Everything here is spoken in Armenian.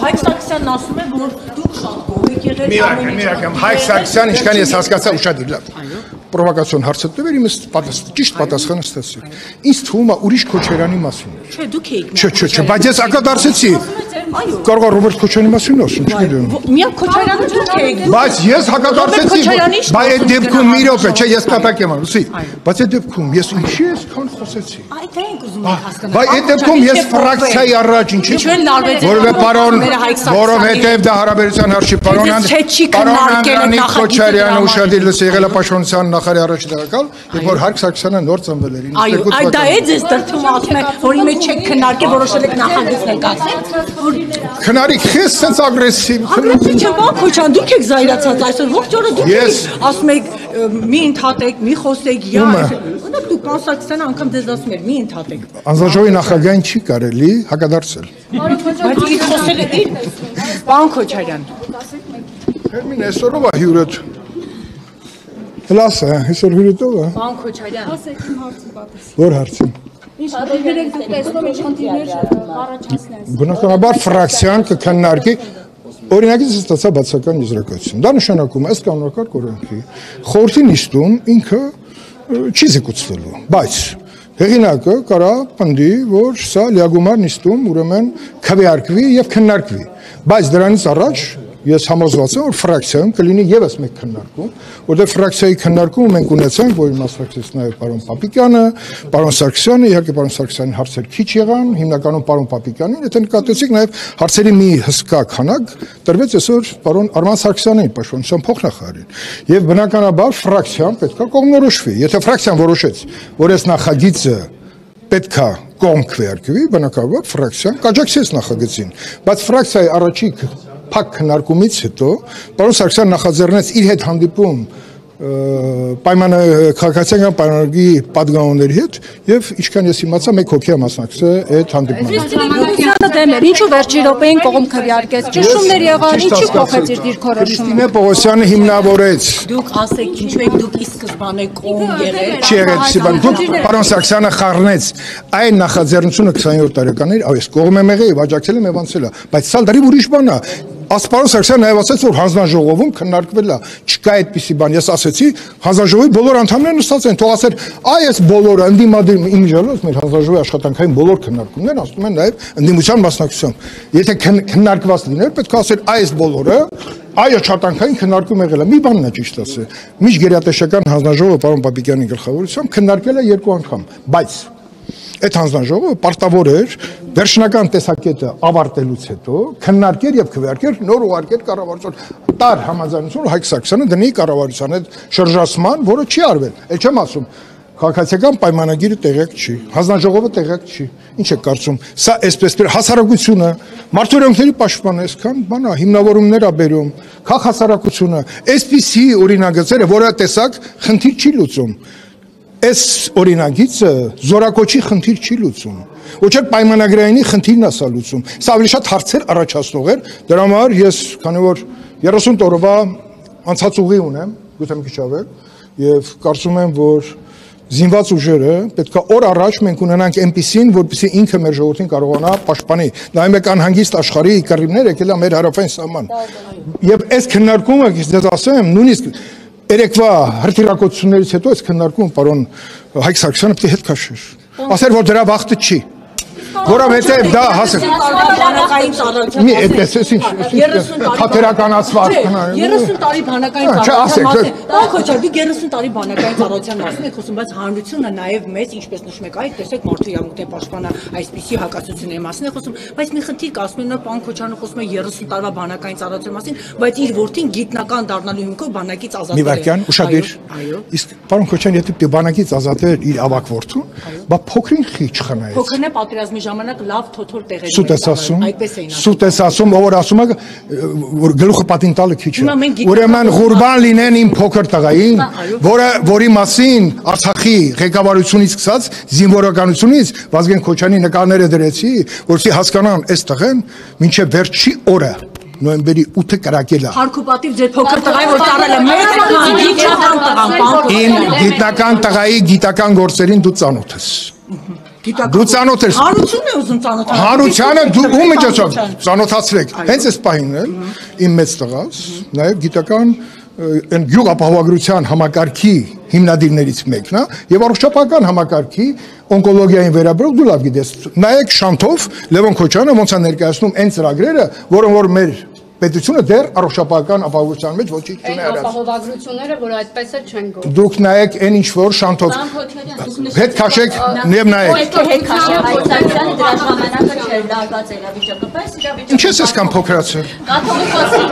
Հայկ Սարգսյանն ասում է, որ դուք շատ գոհ եք եղել։ Միրակեմ, Հայկ Սարգսյան, ինչքան ես հասկացա, ուշադիր լավ։ Պրովոկացիոն հարցը տվեր, իմս ճիշտ պատասխանը ստացի։ Ինձ թվում է ուրիշ Քոչարյանի մասին էր։ Չէ, դուք եք։ Չէ, բայց ես ակադարձեցի։ Կարող է Ռոբերտ Քոչարյանի մասին ասում, չգիտեմ։ Միակ Քոչարյանը դուք եք։ Բայց ես հակադարձեցի, բայց այդ դեպքում մի րոպե, չէ, ես կատակ եմ անում, լսի։ Բայց այդ դեպքում ես ինչի ես քան խոսեցի։ Այդ ենք ուզում եք հասկանալ։ Բայց այդ դեպքում ես ֆրակցիայի առաջ ինչի։ Որովհետև դա հարաբերության հարց չի, պարոն Անդրանիկ Քոչարյանը ուշադիր լսի եղել է Պաշտպանության նախարարի առաջ տեղակալ, եւ որ Հայկ Սարգսյանը նոր ծնվել էր։ Այո, այդ դա է ձեզ դրթում ասում է, որ իմը չեք քննարկել, որոշել եք նախագծներ կազմել։ Քնարիկ, քեզ sense ագրեսիվ։ Ագրեսիվ չէ, բա Քոչարյան, դուք եք զայրացած այսօր, ողջ օրը դուք եք ասում եք մի ընդհատեք, մի խոսեք, Օրինակ դուք պարոն Սարգսյանը անգամ դες ասում եք, մի ընդհատեք։ Անձնաժողովի նախագահին չի կարելի հակադարձել։ Բայց իր խոսելը պարոն Քոչարյան։ Հերմին այսօրով է հյուրդ։ Լասը, այսօր հյուրետով է։ Պարոն Քոչարյան։ Ասեք իմ հարցը պատասխան։ Որ հարցին։ Ինչ խնդիրներ եք դուք տեսնում, ինչ խնդիրներ առաջացնես։ Բնականաբար ֆրակցիան կքննարկի օրինակից ստացա բացական եզրակացություն։ Դա նշանակում է ըստ կանոնակարգ օրենքի խորհրդի նիստում ինքը չի զեկուցվելու, բայց հեղինակը կարա պնդի, որ սա լիագումար նիստում ուրեմն քվեարկվի եւ քննարկվի, բայց դրանից առաջ ես համոզված եմ, որ ֆրակցիայում կլինի եւս մեկ քննարկում, որտեղ ֆրակցիայի քննարկումը մենք ունեցանք, որի մասնակցեց նաեւ պարոն Պապիկյանը, պարոն Սարգսյանը, իհարկե պարոն Սարգսյանի հարցեր քիչ եղան, հիմնականում պարոն Պապիկյանին, եթե նկատեցիք նաեւ հարցերի մի հսկա քանակ տրվեց այսօր պարոն Արման Սարգսյանին, Պաշտպանության փոխնախարարին, եւ բնականաբար ֆրակցիան պետքա կողմնորոշվի, եթե ֆրակցիան որոշեց, որ այս նախագիծը պետքա կողմ քվեարկվի, բնականաբար ֆրակցիան կաջակցեց նախագծին, բայց ֆրակցիայի առաջի փակ քննարկումից հետո պարոն Սարգսյանը նախաձեռնեց իր հետ հանդիպում քաղաքացիական պայմանագրի պատգամավորների հետ եւ ինչքան ես իմացա մեկ հոգի է մասնակցել այդ հանդիպմանը։ Ինչու վերջի րոպեին կողմ քվեարկեց, ճնշումներ եղան, ինչի փոխեց իր դիրքորոշումը։ Քրիստինե Պողոսյանը հիմնավորեց։ Դուք ասեք, ինչու եք դուք ի սկզբանե կողմ եղել։ Չի եղել, դուք պարոն Սարգսյանը խառնեց այն նախաձեռնությունը 20-րդ տարեկանին, այս կողմ եմ եղել, աջակցել եմ եւ անցել է, բայց սա դեռ ուրիշ բան է։ Պարոն Սարգսյանը նաև ասաց, որ հանձնաժողովում քննարկվել է, չկա այդպիսի բան։ Ես ասեցի, հանձնաժողովի բոլոր անդամները նստած են, թող ասեր, այ այս բոլորը ընդդիմադիր իմիջիալոց մեր հանձնաժողովի աշխատանքային բոլոր քննարկումներն ասում են նաև ընդդիմության մասնակցությամբ։ Եթե քննարկված լիներ, պետք է ասեր, այ այս բոլորը այո աշխատանքային քննարկում եղել է։ Մի բանն է ճիշտ ասել։ Միջգերատեսչական հանձնաժողովը պարոն Պապիկյանի գլխավորությամբ քննարկել է 2 անգամ, բայց այդ հանձնաժողովը պարտավոր էր վերջնական տեսակետը ավարտելուց հետո քննարկեր եւ քվեարկեր նոր ուղարկեր կառավարության տար համաձայնություն Հայկ Սարգսյանը դնի կառավարության այդ շրջացման, որը չի արվել։ Էլ չեմ ասում քաղաքացիական պայմանագիրը տեղյակ չի, հանձնաժողովը տեղյակ չի։ Ինչ է կարծում, սա այսպես հասարակությունը, մարդու իրավունքների պաշտպանը այսքան բան է, հիմնավորումներ է բերում, քաղաքացիությունը, այսպիսի օրինագծերը, որը տեսակ խնդիր չի լուծում։ Այս օրինագիծը զորակոչի խնդիր չի լուծում, ոչ էլ պայմանագրայինի խնդիրն է սա լուծում։ Սա ավելի շատ հարցեր առաջացնող էր, դրա համար ես, քանի որ 30 տարվա անցած ուղի ունեմ, գուցե մի քիչ ավել, եւ կարծում եմ, որ զինված ուժերը պետք է օր առաջ մենք ունենանք այնպիսին, որպեսզի ինքը մեր ժողովրդին կարողանա պաշտպանել։ Դա մեկ անհանգիստ աշխարհի կռիվներ եկել է մեր հարավային սահման։ Եվ այս քննարկումը, ես ասեմ, նույնիսկ երեկվա հրթիռակոծություններից հետո այս քննարկումը պարոն Հայկ Սարգսյանը պետք է հետ քաշեր։ Ասեր, որ դրա վախտը չի։ Որովհետև դա հասել բանակային ծառայության մի այդպես ինչ թատերականացված 30 տարի բանակային ծառայության մասին։ Քոչար, դուք 30 տարի բանակային ծառայության մասին եք խոսում, բայց հանրությունը նաև մեծ, ինչպես նշում եք, այդ տեսեք մարդու իրավունքների պաշտպանը այսպիսի հակասությունների մասին է խոսում, բայց մի խնդիր կա, ասում են, որ պարոն Քոչարյանը խոսում է 30 տարվա բանակային ծառայության մասին, բայց իր որդին գիտնական դառնալու հիմքով բանակից ազատվել է։ Մի վարքյան, ուշադիր։ Իսկ պարոն Քոչարյանը եթե բանակից ազատել իր ավակ որդուն, բա փոքրին խի չխնայեց։ Փոքրն է պատերազմի ժամանակ լավ թոթոր տեղեր Սուտ ես ասում, սուտ ես ասում, ով ասում է, որ գլուխը պատին տալը քիչ է։ Ուրեմն Ղուրբան լինեն իմ փոքր տղային, որի մասին Արցախի ղեկավարությունից սկսած զինվորականությունից Վազգեն Քոչարյանի նկարները դրեցի, որովհետեւ հասկանան, այս տղեն մինչև վերջի օրը նոյեմբերի 8-ը կրակել է։ Հարքուպատիվ ձեր փոքր տղային, որ ծառել է մեծ գիտական տղան, իմ գիտական տղայի գիտական գործերին դու ծանոթ ես։ Դու ծանոթ ես։ Հարությունն է ուզում ծանոթանալ։ Հարությանը դու ում միջոցով ծանոթացրեք։ Հենց այս պահին էլ իմ մեծ տղաս նաև գիտական այն գյուղապահովագրության համակարգի հիմնադիրներից մեկն է եւ առողջապահական համակարգի օնկոլոգիային վերաբերող դու լավ գիտես։ Նայեք շանթով Լևոն Քոչյանը ոնց է ներկայացնում այն ծրագրերը, որոնք որ մեր պետությունը դեռ առողջապահական ապահովության մեջ ոչինչ չունի արած։ Ապահովագրությունները, որ այդպես էլ չեն գործում։ Դուք նայեք այն ինչ որ շանթով հետ քաշեք եւ նայեք։ Հետ քաշեք, գործակցությանը դրա ժամանակը չէր լարված իրավիճակը, բայց իրավիճակը։ Ինչ ես այսքան փոքրացել։ Կաթողիկոսի